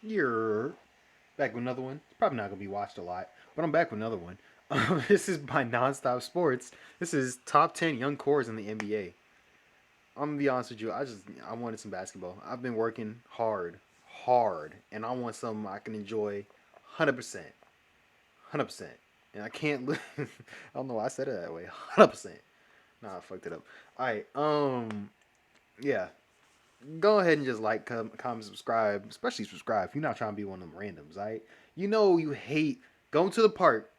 You're back with another one. It's probably not gonna be watched a lot, but I'm back with another one. This is by Nonstop Sports. This is top 10 young cores in the NBA. I'm gonna be honest with you. I wanted some basketball. I've been working hard, and I want something I can enjoy, 100%, 100%. And I can't. I don't know why I said it that way. 100%. Nah, I fucked it up. All right. Yeah. Go ahead and just like, comment, subscribe, especially subscribe if you're not trying to be one of them randoms, right? You know you hate going to the park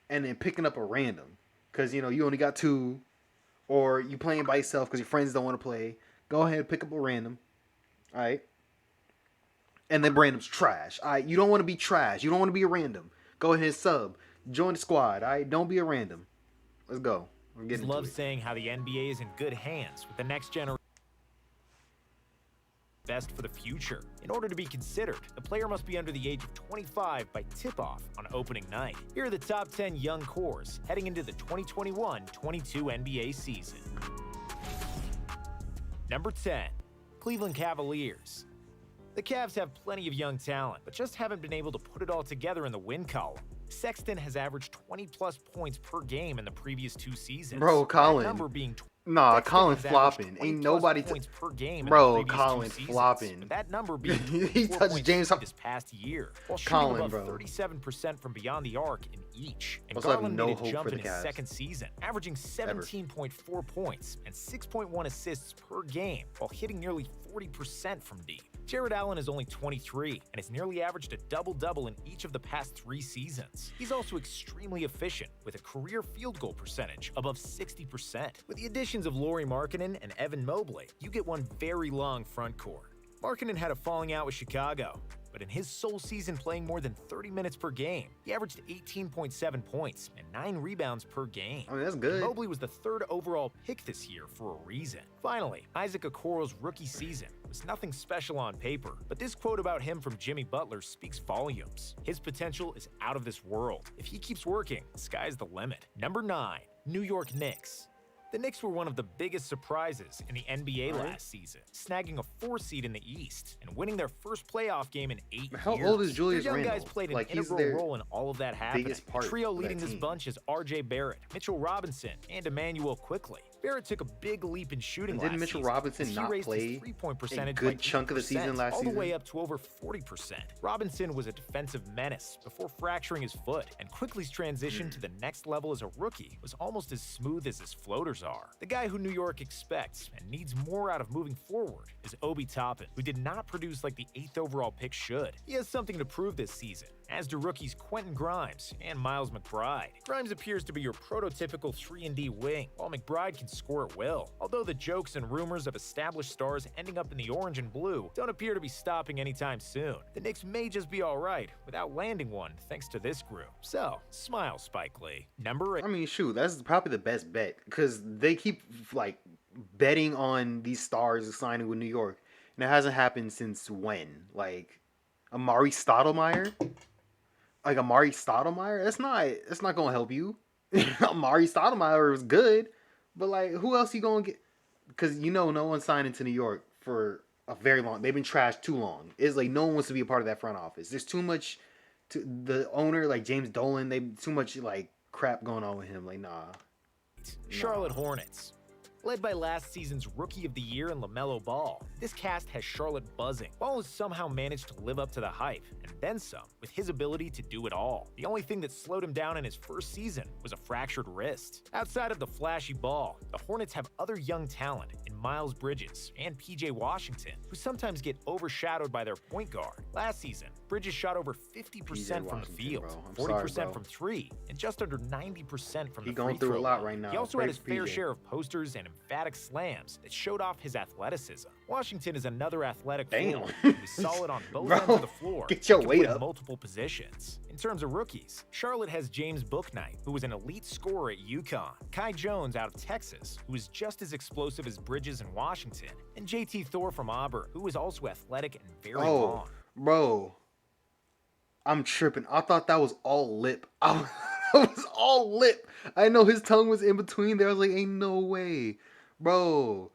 and then picking up a random because you only got two, or you playing by yourself because your friends don't want to play. Go ahead and pick up a random, all right? And then random's trash. All right, you don't want to be trash. You don't want to be a random. Go ahead and sub, join the squad. All right, don't be a random. Let's go. We're getting into Loves it. saying how the NBA is in good hands with the next generation best for the future. In order to be considered, the player must be under the age of 25 by tip-off on opening night. Here are the top 10 young cores heading into the 2021-22 NBA season. Number 10, Cleveland Cavaliers. The Cavs have plenty of young talent, but just haven't been able to put it all together in the win column. Sexton has averaged 20-plus points per game in the previous two seasons. Bro, Colin. That number being Nah, Sexton Colin has averaged flopping. 20 Ain't plus nobody. points per game in the Bro, previous Colin two seasons. flopping. But that number being He touched James. this past year, while shooting Colin, above bro. 37% from beyond the arc in each. And Also having Garland no made a hope jump for the in his Cavs. second season, averaging 17.4 points and 6.1 assists per game, while hitting nearly 40% from deep. Jared Allen is only 23 and has nearly averaged a double-double in each of the past 3 seasons. He's also extremely efficient, with a career field goal percentage above 60%. With the additions of Lauri Markkanen and Evan Mobley, you get one very long front court. Markkanen had a falling out with Chicago, but in his sole season playing more than 30 minutes per game, he averaged 18.7 points and 9 rebounds per game. I mean, that's good. Mobley was the 3rd overall pick this year for a reason. Finally, Isaac Okoro's rookie season was nothing special on paper, but this quote about him from Jimmy Butler speaks volumes. His potential is out of this world. If he keeps working, the sky's the limit. Number 9, New York Knicks. The Knicks were one of the biggest surprises in the NBA last season, snagging a 4 seed in the East and winning their first playoff game in 8 How years. old is Julius Their young Randle? guys played an Like, he's integral their role in all of that happening. biggest part The trio of that leading this team. bunch is R.J. Barrett, Mitchell Robinson, and Emmanuel Quickly. Barrett took a big leap in shooting And last didn't Mitchell season, Robinson as he not raised his play three-point a percentage good by chunk of the season 8%, last all the way season? up to over 40%. Robinson was a defensive menace before fracturing his foot, and Quickly's transition to the next level as a rookie was almost as smooth as his floaters are. The guy who New York expects and needs more out of moving forward is Obi Toppin, who did not produce like the 8th overall pick should. He has something to prove this season, as do rookies Quentin Grimes and Miles McBride. Grimes appears to be your prototypical 3-and-D wing, while McBride can score at will. Although the jokes and rumors of established stars ending up in the orange and blue don't appear to be stopping anytime soon, the Knicks may just be alright without landing one thanks to this group. So, smile, Spike Lee. Number 8. I mean, shoot, that's probably the best bet because they keep like betting on these stars signing with New York, and it hasn't happened since when? Like Amari Stoudemire? Like Amari Stoudemire? That's not gonna help you. Amari Stoudemire was good, but like, who else you gonna get? Because no one's signing to New York for a very long. They've been trashed too long. It's like no one wants to be a part of that front office. There's too much. The owner, like James Dolan, they too much like crap going on with him. Like, nah. Charlotte Hornets. Led by last season's Rookie of the Year in LaMelo Ball, this cast has Charlotte buzzing. Ball has somehow managed to live up to the hype, and then some, with his ability to do it all. The only thing that slowed him down in his first season was a fractured wrist. Outside of the flashy Ball, the Hornets have other young talent in Miles Bridges and PJ Washington, who sometimes get overshadowed by their point guard. Last season, Bridges shot over 50% from the field, bro. I'm 40% sorry, bro. from 3, and just under 90% from He the going free through a throw lot line. right now. He also Pray had his for fair PJ. share of posters and emphatic slams that showed off his athleticism. Washington is another athletic Damn. forward who is solid on both Bro, ends of the floor. get your and can weight play up. multiple positions. In terms of rookies, Charlotte has James Bouknight, who was an elite scorer at UConn, Kai Jones out of Texas, who is just as explosive as Bridges in Washington, and JT Thor from Auburn, who is also athletic and very long. Bro, I'm tripping. I thought that was all lip. It was all lip. I know his tongue was in between there. I was like, ain't no way, bro.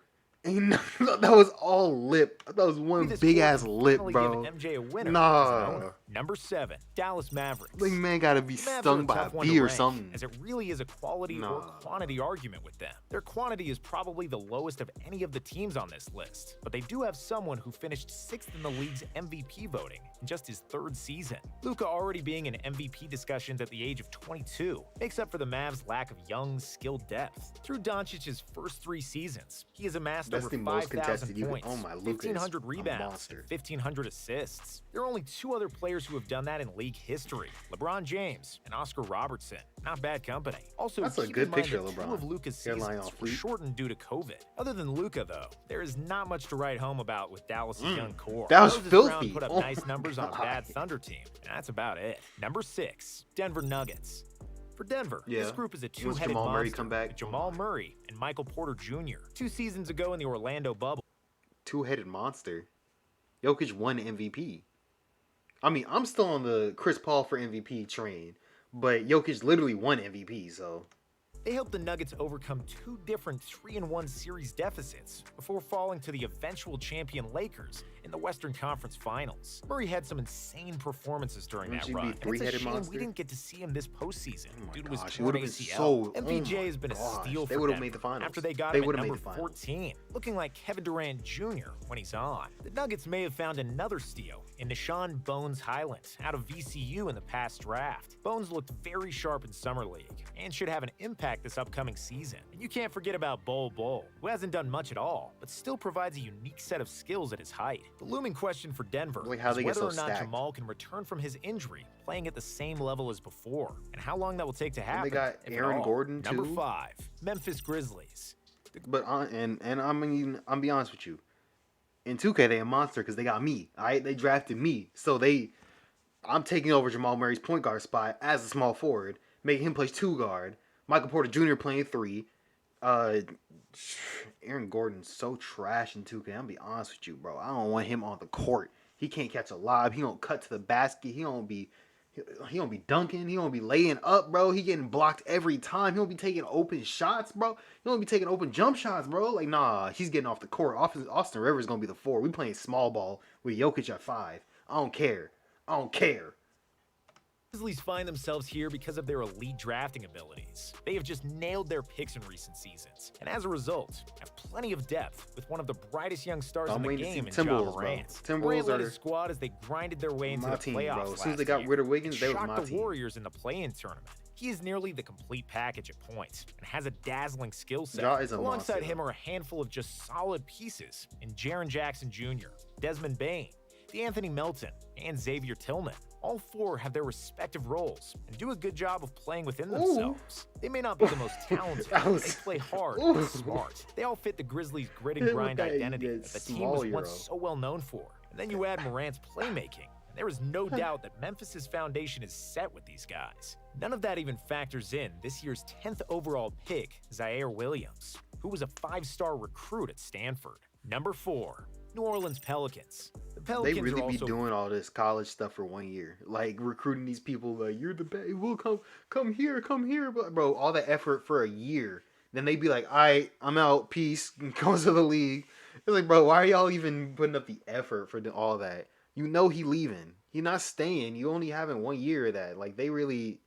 Ain't no, that was all lip. That was Maybe one this big score ass can lip, finally give bro. MJ a winner as an Nah. owner. Number 7, Dallas Like, Mavericks. man gotta be The Mavs are a stung by a tough one to bee or rank, something. as it really is a quality or Nah. quantity argument with them. Their quantity is probably the lowest of any of the teams on this list, but they do have someone who finished 6th in the league's MVP voting in just his 3rd season. Luka already being in MVP discussions at the age of 22 makes up for the Mavs' lack of young, skilled depth. Through Doncic's first 3 seasons, he has amassed That's over the most 5,000 contested you points, can. Oh my, Luka is 1,500 a rebounds, monster. and 1,500 assists. There are only 2 other players who have done that in league history: LeBron James and Oscar Robertson. Not bad company. Also, That's a keep good in mind picture that of 2 LeBron. of Luka's Hairline seasons all were fleek. shortened due to COVID. Other than Luka, though, there is not much to write home about with Dallas' young core. That was Moses filthy. Brown put up Oh nice my numbers on a God. bad Thunder team, and that's about it. Number 6, Denver Nuggets. For Denver, this Yeah. group is a Once two-headed Jamal Murray monster come back, with Jamal Murray and Michael Porter Jr. 2 seasons ago in the Orlando bubble. Two-headed monster. Jokic won MVP. I mean, I'm still on the Chris Paul for MVP train, but Jokic literally won MVP, so They helped the Nuggets overcome 2 different 3-1 series deficits before falling to the eventual champion Lakers in the Western Conference Finals. Murray had some insane performances during Wouldn't that you be run, and it's a three-headed shame monster? we didn't get to see him this postseason oh my due to his gosh, it torn would have been ACL. so. MPJ oh has been a gosh, steal they for would have Denver made the finals. after they got They him at would've made number the finals. 14, looking like Kevin Durant Jr. when he's on. The Nuggets may have found another steal in Nishan Bones Highland out of VCU in the past draft. Bones looked very sharp in Summer League and should have an impact this upcoming season. And you can't forget about Bol, who hasn't done much at all, but still provides a unique set of skills at his height. The looming question for Denver Like how is they get whether so or not stacked. Jamal can return from his injury playing at the same level as before, and how long that will take to And happen. they got if at Aaron all. Gordon, Number too. 5, Memphis Grizzlies. But I'm be honest with you. In 2K, they a monster because they got me. All right, they drafted me, so I'm taking over Jamal Murray's point guard spot as a small forward, making him play 2 guard. Michael Porter Jr. playing 3. Uh, Aaron Gordon's so trash in 2K. I'm gonna be honest with you, bro. I don't want him on the court. He can't catch a lob. He don't cut to the basket. He don't be dunking. He don't be laying up, bro. He getting blocked every time. He don't be taking open shots, bro. He don't be taking open jump shots, bro. Like, nah, he's getting off the court. Austin Rivers gonna be the 4. We playing small ball with Jokic at 5. I don't care. I don't care. Grizzlies find themselves here because of their elite drafting abilities. They have just nailed their picks in recent seasons, and as a result, have plenty of depth with one of the brightest young stars I'm in the waiting to game in see Ja Timberwolves, bro. Morant. Timberwolves Morant led are his squad as they grinded their way into my the team, playoffs bro. As soon as last they got year, rid of Wiggins, and they was shocked my the team. Warriors in the play-in tournament. He is nearly the complete package at points and has a dazzling skill set. Ja is a Alongside monster, him though. are a handful of just solid pieces in Jaren Jackson Jr., Desmond Bane, DeAnthony Melton, and Xavier Tillman. All 4 have their respective roles and do a good job of playing within themselves. They may not be the most talented, That but was- they play hard Ooh. and smart. They all fit the Grizzlies' grit and Hit with grind that, identity that that the team small was once Euro. so well known for. And then you add Morant's playmaking, and there is no doubt that Memphis' foundation is set with these guys. None of that even factors in this year's 10th overall pick, Zaire Williams, who was a 5-star recruit at Stanford. Number 4, New Orleans Pelicans. The They Pelicans really are be also doing all this college stuff for 1 year, like recruiting these people. Like, you're the best. We'll come here, but bro, all that effort for a year. Then they be like, all right, I'm out, peace, and goes to the league. It's like, bro, why are y'all even putting up the effort for all that? You know he leaving. He not staying. You only having 1 year of that. Like, they really.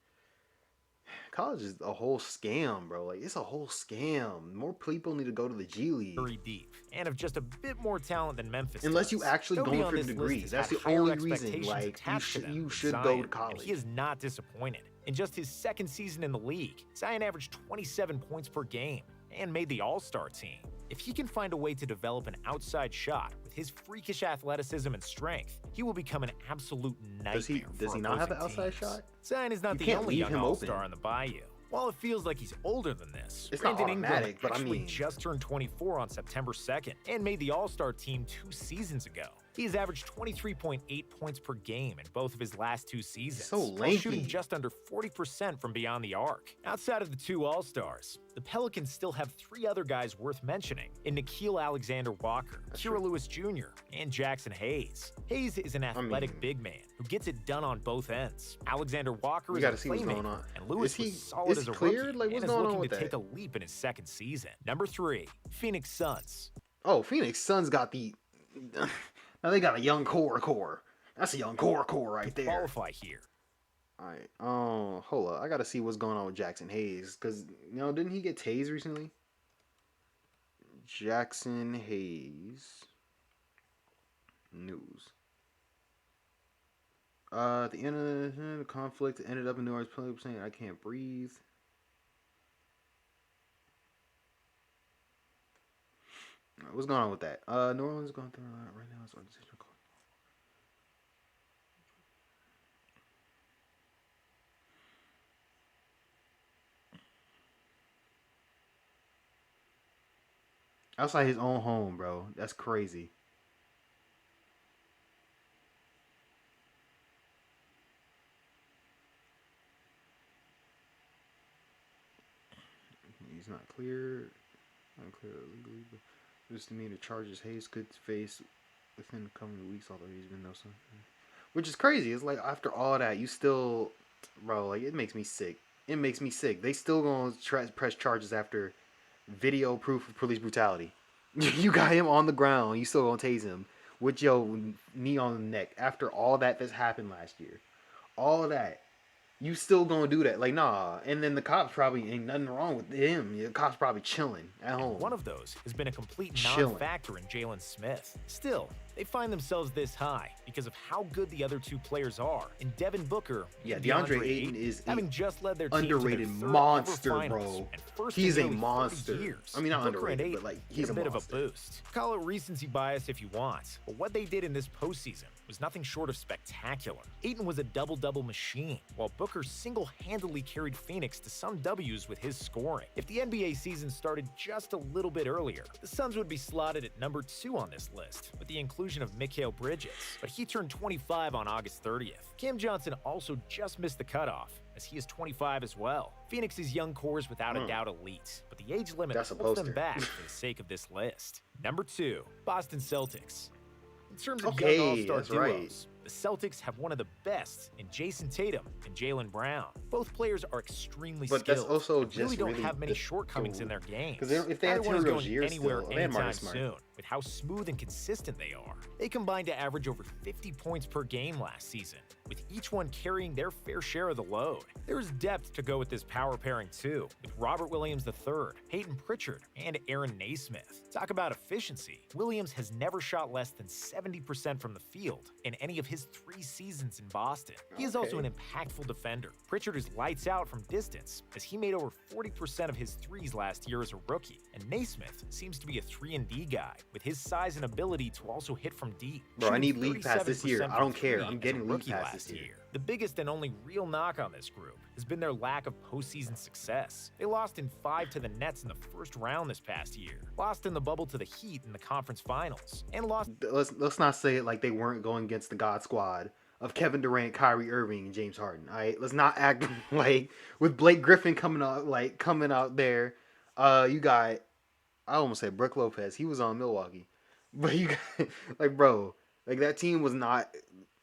College is a whole scam, bro. Like, it's a whole scam. More people need to go to the G League. very deep and have just a bit more talent than Memphis Unless does. you actually Nobody going on for the this list degree. has That's had the higher only reason. expectations Like, attached to them you than should Zion, go to and college. he is not disappointed. In just his 2nd season in the league, Zion averaged 27 points per game and made the All-Star team. If he can find a way to develop an outside shot with his freakish athleticism and strength, he will become an absolute nightmare. Does he for not have an opposing outside teams. shot? Zion is not You the can't only leave young him All-Star open. on the Bayou. While it feels like he's older than this, It's not Brandon Ingram automatic, but I actually mean- just turned 24 on September 2nd and made the All-Star team 2 seasons ago. He has averaged 23.8 points per game in both of his last 2 seasons, So while shooting lanky. just under 40% from beyond the arc. Outside of the 2 All-Stars, the Pelicans still have 3 other guys worth mentioning in Nickeil Alexander-Walker, That's Kira true. Lewis Jr., and Jackson Hayes. Hayes is an athletic mean- big man who gets it done on both ends. Alexander-Walker We is a gotta see what's going playmaker, on. and Lewis Is he- was solid is as he a cleared? rookie Like, and what's is going on looking with to take that? a leap in his 2nd season. Number 3, Phoenix Suns. Oh, Phoenix Suns got the. Now they got a young core. That's a young core To right there. qualify here. All right. Hold up. I gotta see what's going on with Jackson Hayes, cause didn't he get tased recently? Jackson Hayes news. At the end of the conflict, it ended up in New Orleans. People saying I can't breathe. What's going on with that? New Orleans is going through a lot right now. It's decision call. Outside his own home, bro. That's crazy. He's not clear. Unclear legally, but misdemeanor charges Hayes could face within the coming weeks, although he's been no son. Which is crazy. It's like after all that, you still, bro. Like it makes me sick. It makes me sick. They still gonna press charges after video proof of police brutality. You got him on the ground. You still gonna tase him with your knee on the neck after all that's happened last year. All that. You still gonna do that? Like, nah. And then the cops probably ain't nothing wrong with him. The cops probably chilling at home. One of those has been a complete Chilling. non-factor in Jalen Smith. Still, they find themselves this high because of how good the other two players are. In Devin Booker, Yeah, and DeAndre Ayton is having just led their team underrated to their monster, third ever finals, bro. and first He's in a nearly 30 monster. years. I mean, not Booker and underrated, Ayton but like get he's a bit monster. of a boost. Call it recency bias if you want, but what they did in this postseason was nothing short of spectacular. Ayton was a double-double machine, while Booker single-handedly carried Phoenix to some W's with his scoring. If the NBA season started just a little bit earlier, the Suns would be slotted at number 2 on this list, with the inclusion of Mikal Bridges, but he turned 25 on August 30th. Cam Johnson also just missed the cutoff, as he is 25 as well. Phoenix's young core is without a doubt elite, but the age limit That's a holds them poster. back for the sake of this list. Number 2, Boston Celtics. In terms of Okay, young all-star that's duos, right. the Celtics have one of the best in Jason Tatum and Jaylen Brown. Both players are extremely But skilled. that's also and really just don't really have many the- shortcomings in their games. 'cause if they had Neither one is Terry going Rozier anywhere still, they had anytime Marcus Smart. soon, with how smooth and consistent they are. They combined to average over 50 points per game last season, with each one carrying their fair share of the load. There is depth to go with this power pairing too, with Robert Williams III, Peyton Pritchard, and Aaron Naismith. Talk about efficiency. Williams has never shot less than 70% from the field in any of his 3 seasons in Boston. He is also Okay. an impactful defender. Pritchard is lights out from distance, as he made over 40% of his threes last year as a rookie. And Naismith seems to be a 3-and-D guy, with his size and ability to also hit from deep. Bro, I shooting need league pass this year. 37% I don't from care. three I'm as a getting league rookie pass last this year. The biggest and only real knock on this group has been their lack of postseason success. They lost in 5 to the Nets in the first round this past year, lost in the bubble to the Heat in the conference finals, and lost Let's not say it like they weren't going against the God Squad of Kevin Durant, Kyrie Irving, and James Harden. All right, let's not act like with Blake Griffin coming out there. You got I almost said Brook Lopez. He was on Milwaukee, but you got like bro, like that team was not.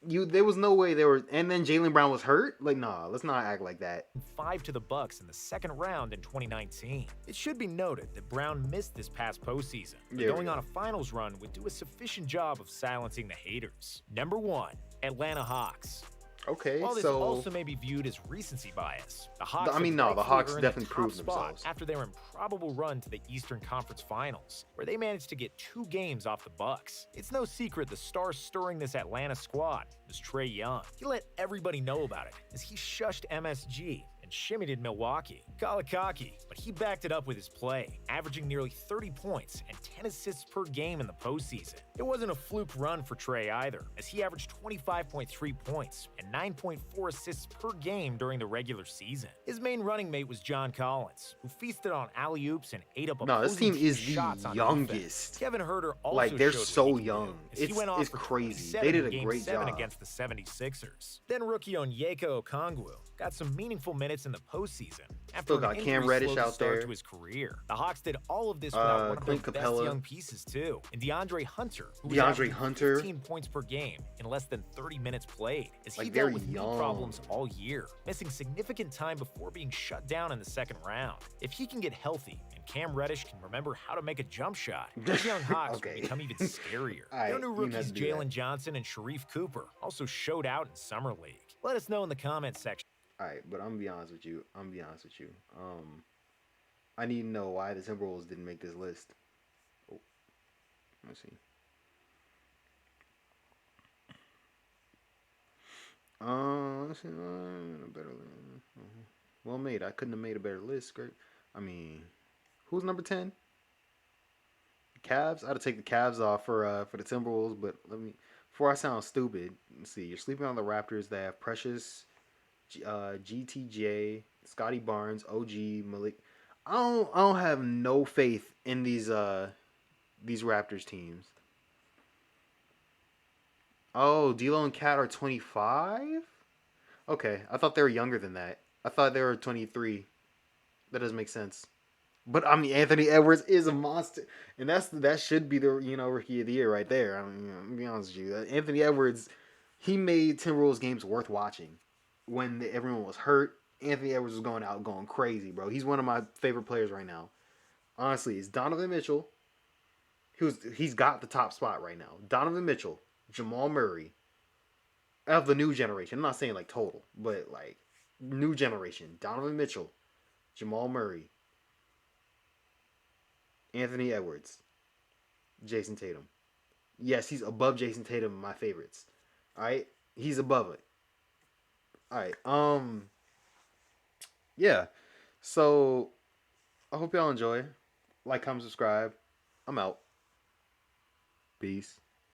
There was no way they were. And then Jaylen Brown was hurt. Like nah, let's not act like that. 5 to the Bucks in the second round in 2019. It should be noted that Brown missed this past postseason, but There we going go. on a finals run would do a sufficient job of silencing the haters. Number 1, Atlanta Hawks. Okay, While this so also may be viewed as recency bias, the Hawks I mean, have no, the rightfully Hawks earned definitely the top proved spot themselves. after their improbable run to the Eastern Conference Finals, where they managed to get 2 games off the Bucks. It's no secret the star stirring this Atlanta squad was Trae Young. He let everybody know about it as he shushed MSG and shimmied in Milwaukee. Call it cocky, but he backed it up with his play, averaging nearly 30 points and 10 assists per game in the postseason. It wasn't a fluke run for Trae either, as he averaged 25.3 points and 9.4 assists per game during the regular season. His main running mate was John Collins, who feasted on alley-oops and ate up no, this opposing team is teams' shots the on youngest. defense. Kevin Herter also Like they're showed what so he could do, young. as he went off It's for crazy. 27 They did in a Game great 7 job. against the 76ers. Then rookie Onyeka Okongwu got some meaningful minutes in the postseason after Still an got Cam injury Reddish slowed the out start there. to his career. The Hawks did all of this without one of Clint their Capella. best young pieces too, and DeAndre Hunter, who was DeAndre averaging Hunter. 15 points per game in less than 30 minutes played, as he Like, dealt very with knee young. problems all year, missing significant time before being shut down in the second round. If he can get healthy and Cam Reddish can remember how to make a jump shot. These young Hawks will Okay. become even scarier. All Their right, new you can have rookies to do that. Jalen Johnson and Sharif Cooper also showed out in Summer League. Let us know in the comments section. All right, but I'm gonna be honest with you. I'm gonna be honest with you. I need to know why the Timberwolves didn't make this list. Oh, let's see. Let's see. A better list. Well made. I couldn't have made a better list. Great. I mean, who's number 10? The Cavs. I'd take the Cavs off for the Timberwolves, but let me. Before I sound stupid, let's see. You're sleeping on the Raptors. They have Precious, GTJ, Scotty Barnes, OG, Malik. I don't have no faith in these Raptors teams. Oh, D'Lo and Cat are 25. Okay, I thought they were younger than that. I thought they were 23. That doesn't make sense. But I mean, Anthony Edwards is a monster, and that should be the rookie of the year right there. I mean, I'm be honest with you, Anthony Edwards, he made Timberwolves games worth watching when everyone was hurt. Anthony Edwards was going out going crazy, bro. He's one of my favorite players right now. Honestly, it's Donovan Mitchell. He's got the top spot right now. Donovan Mitchell, Jamal Murray of the new generation. I'm not saying like total, but like new generation. Donovan Mitchell, Jamal Murray, Anthony Edwards, Jason Tatum. Yes, he's above Jason Tatum in my favorites. All right, he's above it. All right. Yeah. So I hope y'all enjoy. Like, comment, subscribe. I'm out. Peace.